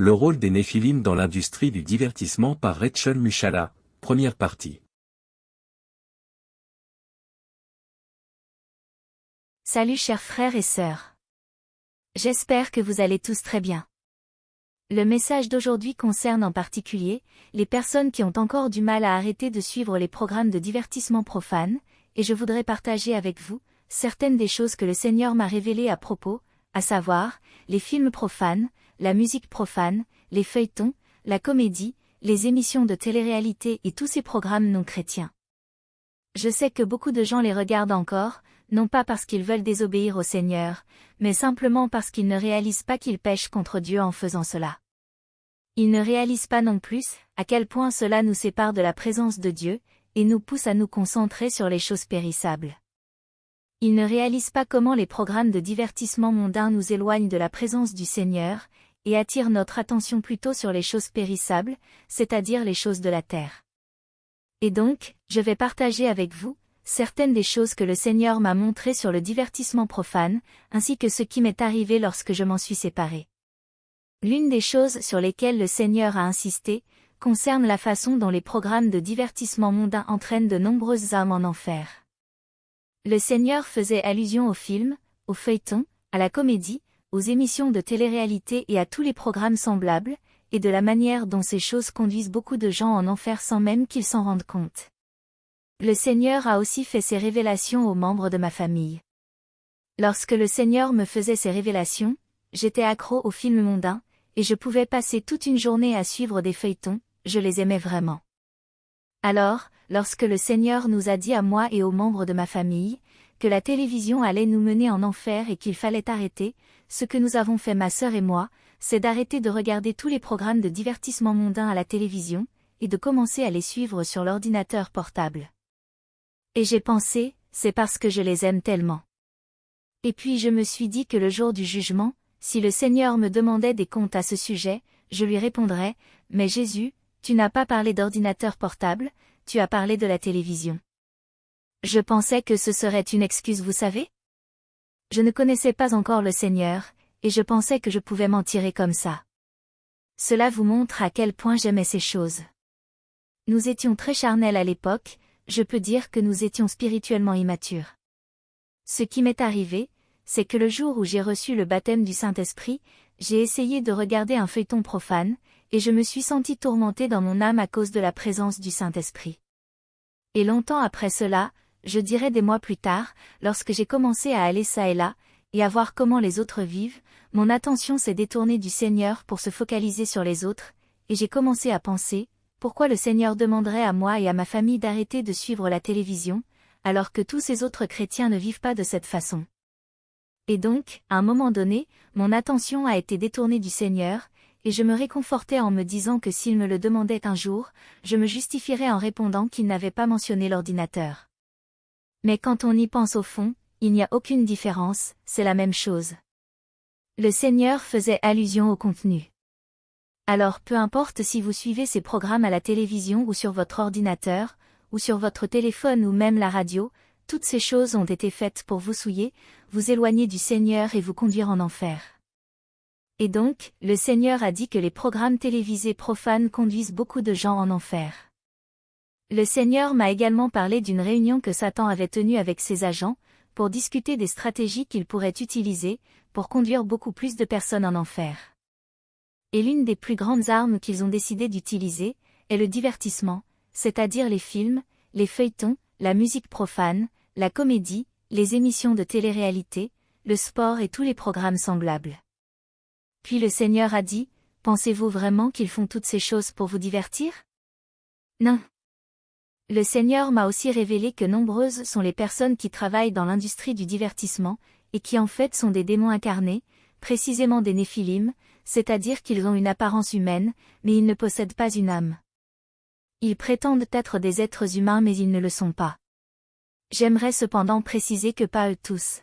Le rôle des Néphilim dans l'industrie du divertissement par Rachel Mushala, première partie. Salut chers frères et sœurs. J'espère que vous allez tous très bien. Le message d'aujourd'hui concerne en particulier les personnes qui ont encore du mal à arrêter de suivre les programmes de divertissement profanes, et je voudrais partager avec vous certaines des choses que le Seigneur m'a révélées à propos, à savoir, les films profanes, la musique profane, les feuilletons, la comédie, les émissions de télé-réalité et tous ces programmes non chrétiens. Je sais que beaucoup de gens les regardent encore, non pas parce qu'ils veulent désobéir au Seigneur, mais simplement parce qu'ils ne réalisent pas qu'ils pêchent contre Dieu en faisant cela. Ils ne réalisent pas non plus à quel point cela nous sépare de la présence de Dieu, et nous pousse à nous concentrer sur les choses périssables. Ils ne réalisent pas comment les programmes de divertissement mondains nous éloignent de la présence du Seigneur, et attirent notre attention plutôt sur les choses périssables, c'est-à-dire les choses de la terre. Et donc, je vais partager avec vous certaines des choses que le Seigneur m'a montrées sur le divertissement profane, ainsi que ce qui m'est arrivé lorsque je m'en suis séparé. L'une des choses sur lesquelles le Seigneur a insisté, concerne la façon dont les programmes de divertissement mondains entraînent de nombreuses âmes en enfer. Le Seigneur faisait allusion aux films, aux feuilletons, à la comédie, aux émissions de télé-réalité et à tous les programmes semblables, et de la manière dont ces choses conduisent beaucoup de gens en enfer sans même qu'ils s'en rendent compte. Le Seigneur a aussi fait ces révélations aux membres de ma famille. Lorsque le Seigneur me faisait ces révélations, j'étais accro aux films mondains, et je pouvais passer toute une journée à suivre des feuilletons, je les aimais vraiment. Alors, lorsque le Seigneur nous a dit à moi et aux membres de ma famille, que la télévision allait nous mener en enfer et qu'il fallait arrêter, ce que nous avons fait ma sœur et moi, c'est d'arrêter de regarder tous les programmes de divertissement mondain à la télévision, et de commencer à les suivre sur l'ordinateur portable. Et j'ai pensé, c'est parce que je les aime tellement. Et puis je me suis dit que le jour du jugement, si le Seigneur me demandait des comptes à ce sujet, je lui répondrais, mais Jésus, tu n'as pas parlé d'ordinateur portable, tu as parlé de la télévision. Je pensais que ce serait une excuse, vous savez? Je ne connaissais pas encore le Seigneur, et je pensais que je pouvais m'en tirer comme ça. Cela vous montre à quel point j'aimais ces choses. Nous étions très charnels à l'époque, je peux dire que nous étions spirituellement immatures. Ce qui m'est arrivé, c'est que le jour où j'ai reçu le baptême du Saint-Esprit, j'ai essayé de regarder un feuilleton profane, et je me suis sentie tourmentée dans mon âme à cause de la présence du Saint-Esprit. Et longtemps après cela, je dirais des mois plus tard, lorsque j'ai commencé à aller çà et là, et à voir comment les autres vivent, mon attention s'est détournée du Seigneur pour se focaliser sur les autres, et j'ai commencé à penser, pourquoi le Seigneur demanderait à moi et à ma famille d'arrêter de suivre la télévision, alors que tous ces autres chrétiens ne vivent pas de cette façon. Et donc, à un moment donné, mon attention a été détournée du Seigneur, et je me réconfortais en me disant que s'il me le demandait un jour, je me justifierais en répondant qu'il n'avait pas mentionné l'ordinateur. Mais quand on y pense au fond, il n'y a aucune différence, c'est la même chose. Le Seigneur faisait allusion au contenu. Alors peu importe si vous suivez ces programmes à la télévision ou sur votre ordinateur, ou sur votre téléphone ou même la radio, toutes ces choses ont été faites pour vous souiller, vous éloigner du Seigneur et vous conduire en enfer. Et donc, le Seigneur a dit que les programmes télévisés profanes conduisent beaucoup de gens en enfer. Le Seigneur m'a également parlé d'une réunion que Satan avait tenue avec ses agents, pour discuter des stratégies qu'ils pourraient utiliser, pour conduire beaucoup plus de personnes en enfer. Et l'une des plus grandes armes qu'ils ont décidé d'utiliser, est le divertissement, c'est-à-dire les films, les feuilletons, la musique profane, la comédie, les émissions de télé-réalité, le sport et tous les programmes semblables. Puis le Seigneur a dit, pensez-vous vraiment qu'ils font toutes ces choses pour vous divertir? Non. Le Seigneur m'a aussi révélé que nombreuses sont les personnes qui travaillent dans l'industrie du divertissement, et qui en fait sont des démons incarnés, précisément des Néphilim, c'est-à-dire qu'ils ont une apparence humaine, mais ils ne possèdent pas une âme. Ils prétendent être des êtres humains mais ils ne le sont pas. J'aimerais cependant préciser que pas eux tous.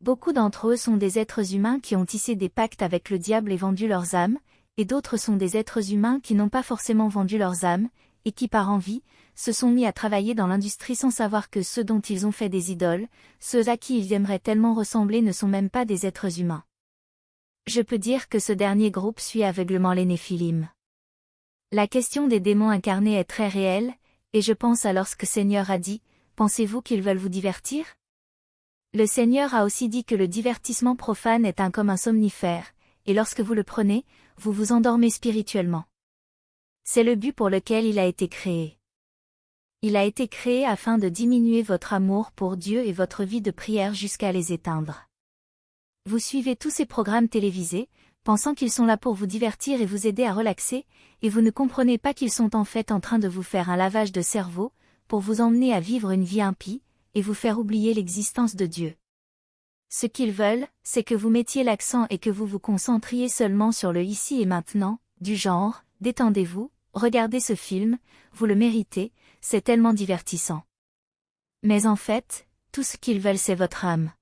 Beaucoup d'entre eux sont des êtres humains qui ont tissé des pactes avec le diable et vendu leurs âmes, et d'autres sont des êtres humains qui n'ont pas forcément vendu leurs âmes, et qui par envie, se sont mis à travailler dans l'industrie sans savoir que ceux dont ils ont fait des idoles, ceux à qui ils aimeraient tellement ressembler ne sont même pas des êtres humains. Je peux dire que ce dernier groupe suit aveuglément les Néphilim. La question des démons incarnés est très réelle, et je pense à lorsque Seigneur a dit, pensez-vous qu'ils veulent vous divertir? Le Seigneur a aussi dit que le divertissement profane est comme un somnifère, et lorsque vous le prenez, vous vous endormez spirituellement. C'est le but pour lequel il a été créé. Il a été créé afin de diminuer votre amour pour Dieu et votre vie de prière jusqu'à les éteindre. Vous suivez tous ces programmes télévisés, pensant qu'ils sont là pour vous divertir et vous aider à relaxer, et vous ne comprenez pas qu'ils sont en fait en train de vous faire un lavage de cerveau, pour vous emmener à vivre une vie impie, et vous faire oublier l'existence de Dieu. Ce qu'ils veulent, c'est que vous mettiez l'accent et que vous vous concentriez seulement sur le ici et maintenant, du genre, détendez-vous, regardez ce film, vous le méritez, c'est tellement divertissant. Mais en fait, tout ce qu'ils veulent c'est votre âme.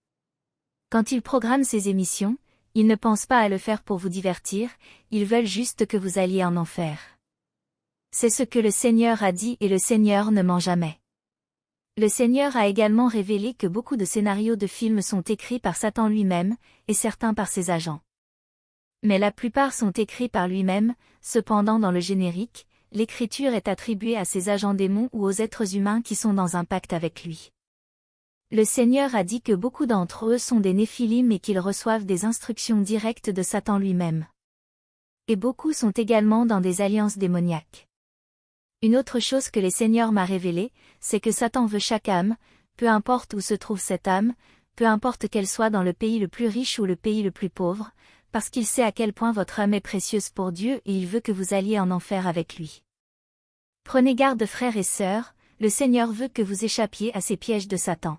Quand ils programment ces émissions, ils ne pensent pas à le faire pour vous divertir, ils veulent juste que vous alliez en enfer. C'est ce que le Seigneur a dit et le Seigneur ne ment jamais. Le Seigneur a également révélé que beaucoup de scénarios de films sont écrits par Satan lui-même, et certains par ses agents. Mais la plupart sont écrits par lui-même, cependant dans le générique, l'écriture est attribuée à ses agents démons ou aux êtres humains qui sont dans un pacte avec lui. Le Seigneur a dit que beaucoup d'entre eux sont des Néphilim et qu'ils reçoivent des instructions directes de Satan lui-même. Et beaucoup sont également dans des alliances démoniaques. Une autre chose que les Seigneurs m'a révélée, c'est que Satan veut chaque âme, peu importe où se trouve cette âme, peu importe qu'elle soit dans le pays le plus riche ou le pays le plus pauvre, parce qu'il sait à quel point votre âme est précieuse pour Dieu et il veut que vous alliez en enfer avec lui. Prenez garde frères et sœurs, le Seigneur veut que vous échappiez à ces pièges de Satan.